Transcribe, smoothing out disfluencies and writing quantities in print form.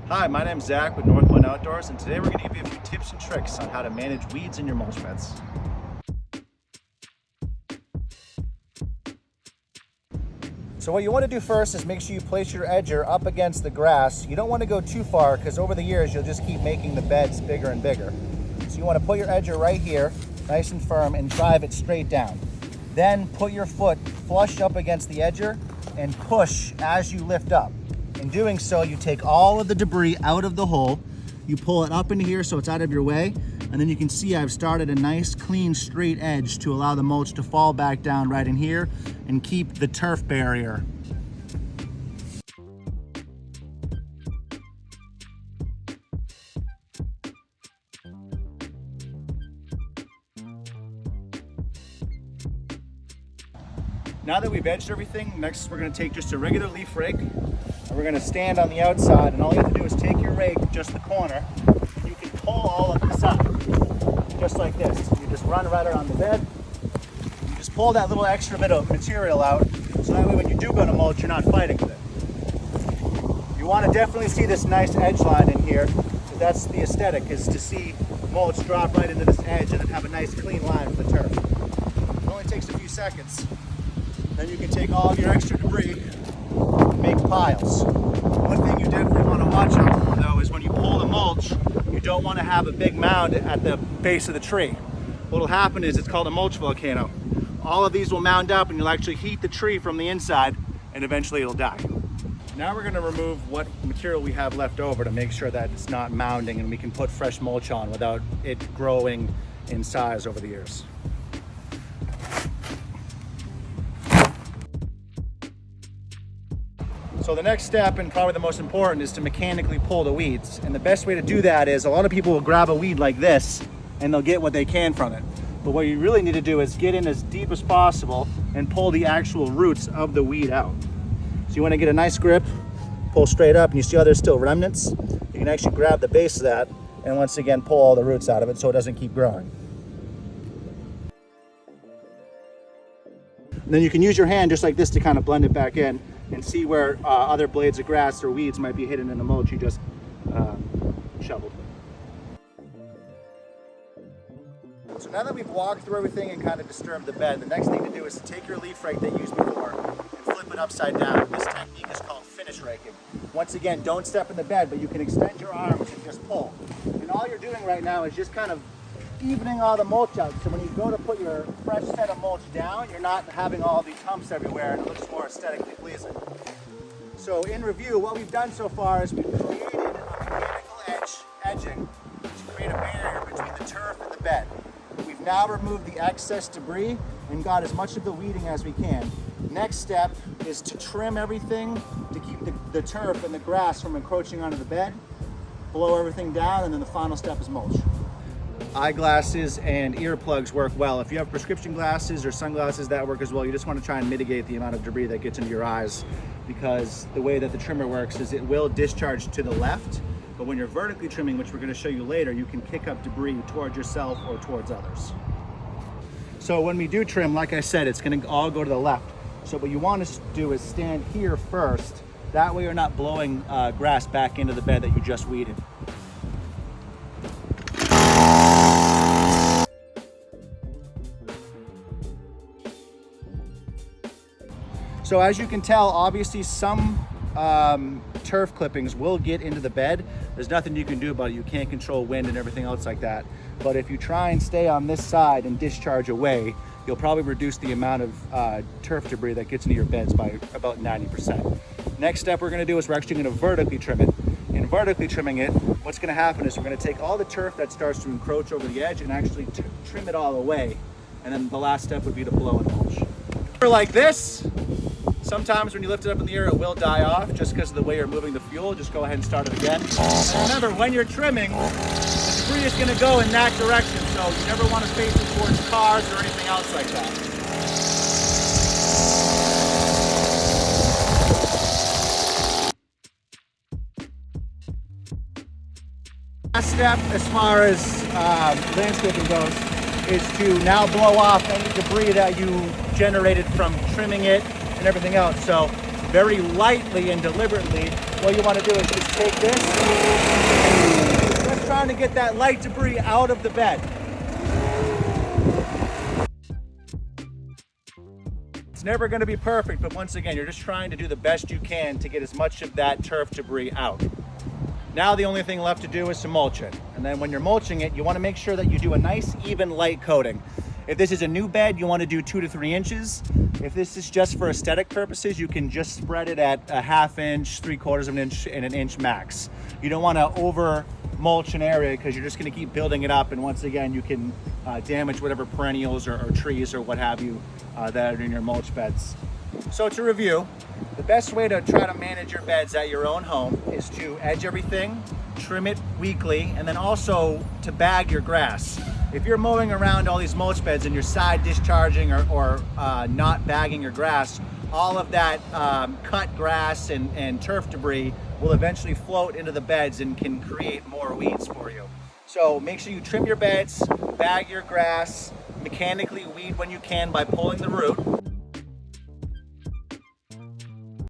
Hi, my name's Zach with North Point Outdoors, and today we're going to give you a few tips and tricks on how to manage weeds in your mulch beds. So what you want to do first is make sure you place your edger up against the grass. You don't want to go too far because over the years you'll just keep making the beds bigger and bigger. So you want to put your edger right here, nice and firm, and drive it straight down. Then put your foot flush up against the edger and push as you lift up. In doing so, you take all of the debris out of the hole, you pull it up into here so it's out of your way, and then you can see I've started a nice, clean, straight edge to allow the mulch to fall back down right in here and keep the turf barrier. Now that we've edged everything, next we're going to take just a regular leaf rake, and we're going to stand on the outside, and all you have to do is take your rake, just the corner, and you can pull all of this up, just like this. You just run right around the bed, you just pull that little extra bit of material out, so that way when you do go to mulch, you're not fighting with it. You want to definitely see this nice edge line in here, so that's the aesthetic, is to see mulch drop right into this edge and then have a nice clean line for the turf. It only takes a few seconds. Then you can take all of your extra debris and make piles. One thing you definitely want to watch out for though is when you pull the mulch, you don't want to have a big mound at the base of the tree. What will happen is it's called a mulch volcano. All of these will mound up and you'll actually heat the tree from the inside and eventually it'll die. Now we're going to remove what material we have left over to make sure that it's not mounding and we can put fresh mulch on without it growing in size over the years. So the next step, and probably the most important, is to mechanically pull the weeds. And the best way to do that is a lot of people will grab a weed like this and they'll get what they can from it. But what you really need to do is get in as deep as possible and pull the actual roots of the weed out. So you want to get a nice grip, pull straight up, and you see how there's still remnants? You can actually grab the base of that and once again pull all the roots out of it so it doesn't keep growing. And then you can use your hand just like this to kind of blend it back in and see where other blades of grass or weeds might be hidden in the mulch you just shoveled. So now that we've walked through everything and kind of disturbed the bed, the next thing to do is to take your leaf rake that you used before and flip it upside down. This technique is called finish raking. Once again, don't step in the bed, but you can extend your arms and just pull. And all you're doing right now is just kind of evening all the mulch out, so when you go to put your fresh set of mulch down, you're not having all these humps everywhere and it looks more aesthetically pleasing. So in review, what we've done so far is we've created a mechanical edging to create a barrier between the turf and the bed. We've now removed the excess debris and got as much of the weeding as we can. Next step is to trim everything to keep the turf and the grass from encroaching onto the bed, blow everything down, and then the final step is mulch. Eyeglasses and earplugs work well. If you have prescription glasses or sunglasses, that work as well. You just want to try and mitigate the amount of debris that gets into your eyes, because the way that the trimmer works is it will discharge to the left, but when you're vertically trimming, which we're going to show you later, you can kick up debris towards yourself or towards others. So when we do trim, like I said, it's going to all go to the left. So what you want to do is stand here first. That way you're not blowing grass back into the bed that you just weeded. So as you can tell, obviously some turf clippings will get into the bed. There's nothing you can do about it. You can't control wind and everything else like that. But if you try and stay on this side and discharge away, you'll probably reduce the amount of turf debris that gets into your beds by about 90%. Next step we're gonna do is we're actually gonna vertically trim it. In vertically trimming it, what's gonna happen is we're gonna take all the turf that starts to encroach over the edge and actually trim it all away. And then the last step would be to blow and mulch. Like this, sometimes when you lift it up in the air, it will die off just because of the way you're moving the fuel. Just go ahead and start it again. And remember, when you're trimming, the debris is going to go in that direction, so you never want to face it towards cars or anything else like that. Last step, as far as landscaping goes, is to now blow off any debris that you generated from trimming it and everything else. So very lightly and deliberately what you want to do is just take this, just trying to get that light debris out of the bed. It's never going to be perfect, but once again, you're just trying to do the best you can to get as much of that turf debris out. Now the only thing left to do is to mulch it. And then when you're mulching it, you want to make sure that you do a nice even light coating. If this is a new bed, you want to do 2 to 3 inches. If this is just for aesthetic purposes, you can just spread it at a 1/2 inch, 3/4 of an inch, and 1 inch max. You don't want to over mulch an area because you're just going to keep building it up, and once again you can damage whatever perennials or trees or what have you that are in your mulch beds. So to review, the best way to try to manage your beds at your own home is to edge everything, trim it weekly, and then also to bag your grass. If you're mowing around all these mulch beds and you're side discharging or not bagging your grass, all of that cut grass and turf debris will eventually float into the beds and can create more weeds for you. So make sure you trim your beds, bag your grass, mechanically weed when you can by pulling the root.